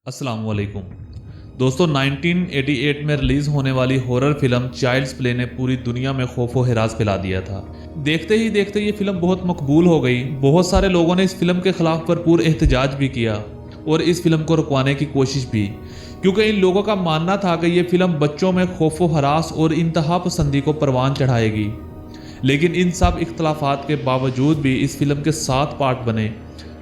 अस्सलाम वालेकुम दोस्तों, 1988 में रिलीज़ होने वाली हॉरर फिल्म चाइल्ड्स प्ले ने पूरी दुनिया में खौफो हिरास फैला दिया था। देखते ही देखते ये फिल्म बहुत मकबूल हो गई। बहुत सारे लोगों ने इस फिल्म के खिलाफ भरपूर एहतजाज भी किया और इस फिल्म को रुकवाने की कोशिश भी, क्योंकि इन लोगों का मानना था कि ये फिल्म बच्चों में खौफो हरास और इंतहा पसंदी को परवान चढ़ाएगी। लेकिन इन सब इख्तलाफात के बावजूद भी इस फिल्म के 7 पार्ट बने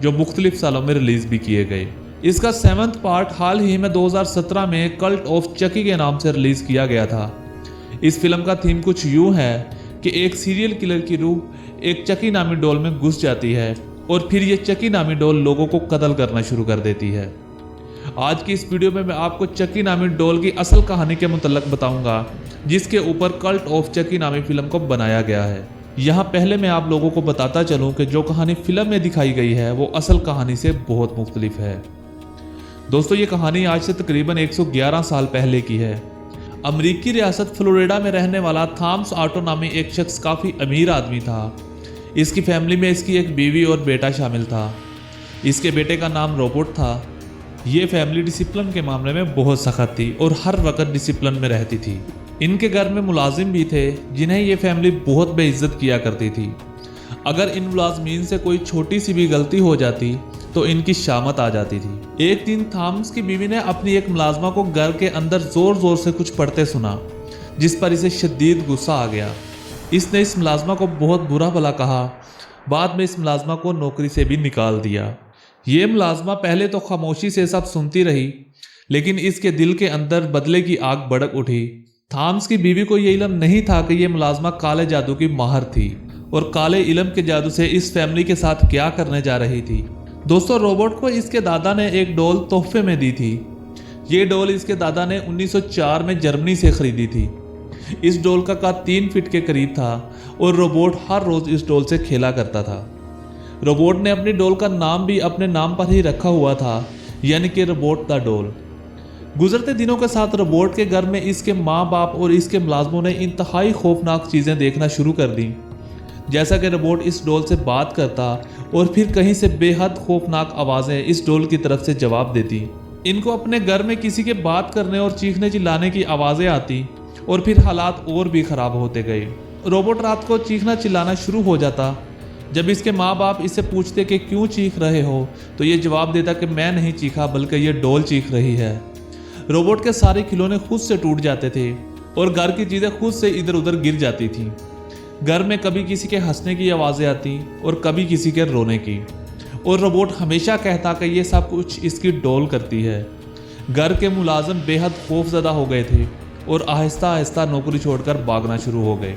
जो मुख्तलिफ सालों में रिलीज़ भी किए गए। इसका 7वां पार्ट हाल ही में 2017 में कल्ट ऑफ चकी के नाम से रिलीज़ किया गया था। इस फिल्म का थीम कुछ यूँ है कि एक सीरियल किलर की रूह एक चकी नामी डॉल में घुस जाती है और फिर ये चकी नामी डॉल लोगों को कत्ल करना शुरू कर देती है। आज की इस वीडियो में मैं आपको चकी नामी डॉल की असल कहानी के मुतल्लक बताऊंगा, जिसके ऊपर कल्ट ऑफ चकी नामी फिल्म को बनाया गया है। यहाँ पहले मैं आप लोगों को बताता चलूँ कि जो कहानी फिल्म में दिखाई गई है वो असल कहानी से बहुत मुख्तलिफ है। दोस्तों, ये कहानी आज से तकरीबन 111 साल पहले की है। अमरीकी रियासत फ्लोरिडा में रहने वाला थॉमस ऑटो नामी एक शख्स काफ़ी अमीर आदमी था। इसकी फैमिली में इसकी एक बीवी और बेटा शामिल था। इसके बेटे का नाम रोबोट था। ये फैमिली डिसिप्लिन के मामले में बहुत सख्त थी और हर वक्त डिसिप्लिन में रहती थी। इनके घर में मुलाजिम भी थे जिन्हें ये फैमिली बहुत बेइज्जत किया करती थी। अगर इन मुलाजमीन से कोई छोटी सी भी गलती हो जाती तो इनकी शामत आ जाती थी। एक दिन थॉमस की बीवी ने अपनी एक मुलाजमा को घर के अंदर जोर जोर से कुछ पढ़ते सुना, जिस पर इसे शदीद गुस्सा आ गया। इसने इस मुलाजमा को बहुत बुरा भला कहा। बाद में इस मुलाजमा को नौकरी से भी निकाल दिया। ये मुलाजमा पहले तो खामोशी से सब सुनती रही, लेकिन इसके दिल के अंदर बदले की आग भड़क उठी। थॉमस की बीवी को ये इल्म नहीं था कि यह मुलाजमा काले जादू की माहिर थी और काले इल्म के जादू से इस फैमिली के साथ क्या करने जा रही थी। दोस्तों, रोबोट को इसके दादा ने एक डॉल तोहफे में दी थी। ये डॉल इसके दादा ने 1904 में जर्मनी से खरीदी थी। इस डॉल का कद 3 फीट के करीब था और रोबोट हर रोज इस डॉल से खेला करता था। रोबोट ने अपनी डॉल का नाम भी अपने नाम पर ही रखा हुआ था, यानी कि रोबोट द डॉल। गुजरते दिनों के साथ रोबोट के घर में इसके माँ बाप और इसके मुलाजमों ने इंतहाई खौफनाक चीज़ें देखना शुरू कर दी। जैसा कि रोबोट इस डॉल से बात करता और फिर कहीं से बेहद खौफनाक आवाज़ें इस डॉल की तरफ से जवाब देती। इनको अपने घर में किसी के बात करने और चीखने चिल्लाने की आवाज़ें आती और फिर हालात और भी ख़राब होते गए। रोबोट रात को चीखना चिल्लाना शुरू हो जाता। जब इसके माँ बाप इससे पूछते कि क्यों चीख रहे हो, तो ये जवाब देता कि मैं नहीं चीखा बल्कि ये डॉल चीख रही है। रोबोट के सारे खिलौने खुद से टूट जाते थे और घर की चीज़ें खुद से इधर उधर गिर जाती थीं। घर में कभी किसी के हंसने की आवाज़ें आती और कभी किसी के रोने की, और रोबोट हमेशा कहता कि ये सब कुछ इसकी डॉल करती है। घर के मुलाजिम बेहद खौफजदा हो गए थे और आहिस्ता आहिस्ता नौकरी छोड़कर भागना शुरू हो गए।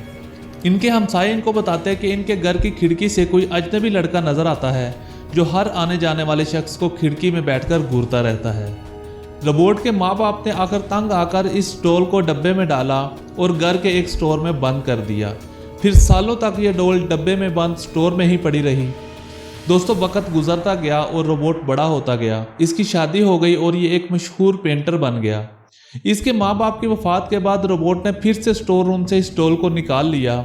इनके हमसाये इनको बताते हैं कि इनके घर की खिड़की से कोई अजनबी लड़का नज़र आता है जो हर आने जाने वाले शख्स को खिड़की में बैठकर घूरता रहता है। रोबोट के माँ बाप ने आकर तंग आकर इस डॉल को डब्बे में डाला और घर के एक स्टोर में बंद कर दिया। फिर सालों तक ये डॉल डब्बे में बंद स्टोर में ही पड़ी रही। दोस्तों, वक्त गुजरता गया और रोबोट बड़ा होता गया। इसकी शादी हो गई और ये एक मशहूर पेंटर बन गया। इसके माँ बाप की वफात के बाद रोबोट ने फिर से स्टोर रूम से इस डॉल को निकाल लिया।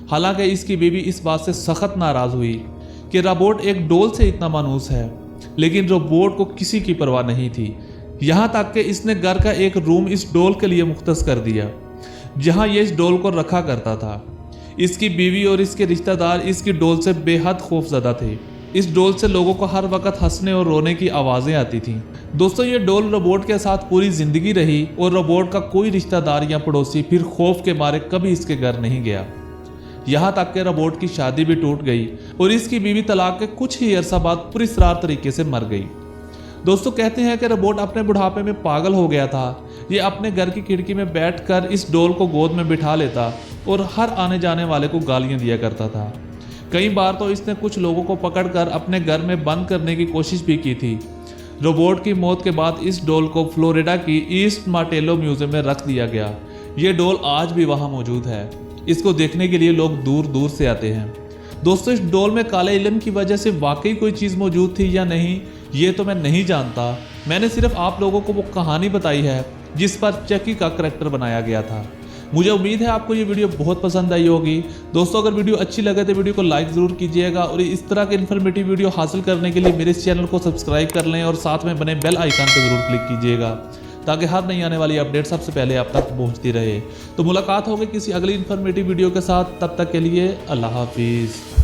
हालांकि इसकी बीवी इस बात से सख्त नाराज़ हुई कि रोबोट एक डॉल से इतना मानूस है, लेकिन रोबोट को किसी की परवाह नहीं थी। यहाँ तक कि इसने घर का एक रूम इस डॉल के लिए मुख्तस कर दिया, जहाँ ये इस डॉल को रखा करता था। इसकी बीवी और इसके रिश्तेदार इसकी डॉल से बेहद खौफजदा थे। इस डॉल से लोगों को हर वक्त हंसने और रोने की आवाज़ें आती थीं। दोस्तों, ये डॉल रोबोट के साथ पूरी ज़िंदगी रही और रोबोट का कोई रिश्तेदार या पड़ोसी फिर खौफ के मारे कभी इसके घर नहीं गया। यहाँ तक कि रोबोट की शादी भी टूट गई और इसकी बीवी तलाक के कुछ ही अरसा बाद पुरस्रार तरीके से मर गई। दोस्तों, कहते हैं कि रोबोट अपने बुढ़ापे में पागल हो गया था। ये अपने घर की खिड़की में बैठकर इस डॉल को गोद में बिठा लेता और हर आने जाने वाले को गालियां दिया करता था। कई बार तो इसने कुछ लोगों को पकड़कर अपने घर में बंद करने की कोशिश भी की थी। रोबोट की मौत के बाद इस डॉल को फ्लोरिडा की ईस्ट मार्टेलो म्यूजियम में रख दिया गया। ये डॉल आज भी वहाँ मौजूद है। इसको देखने के लिए लोग दूर दूर से आते हैं। दोस्तों, इस डॉल में काले इल्म की वजह से वाकई कोई चीज़ मौजूद थी या नहीं, ये तो मैं नहीं जानता। मैंने सिर्फ आप लोगों को वो कहानी बताई है जिस पर चकी का करैक्टर बनाया गया था। मुझे उम्मीद है आपको ये वीडियो बहुत पसंद आई होगी। दोस्तों अगर वीडियो अच्छी लगे तो वीडियो को लाइक ज़रूर कीजिएगा और इस तरह के इन्फॉर्मेटिव वीडियो हासिल करने के लिए मेरे इस चैनल को सब्सक्राइब कर लें और साथ में बने बेल आइकन पर ज़रूर क्लिक कीजिएगा ताकि हर नई आने वाली अपडेट सबसे पहले आप तक पहुंचती रहे। तो मुलाकात होगी किसी अगली इन्फॉर्मेटिव वीडियो के साथ, तब तक के लिए अल्लाह हाफिज़।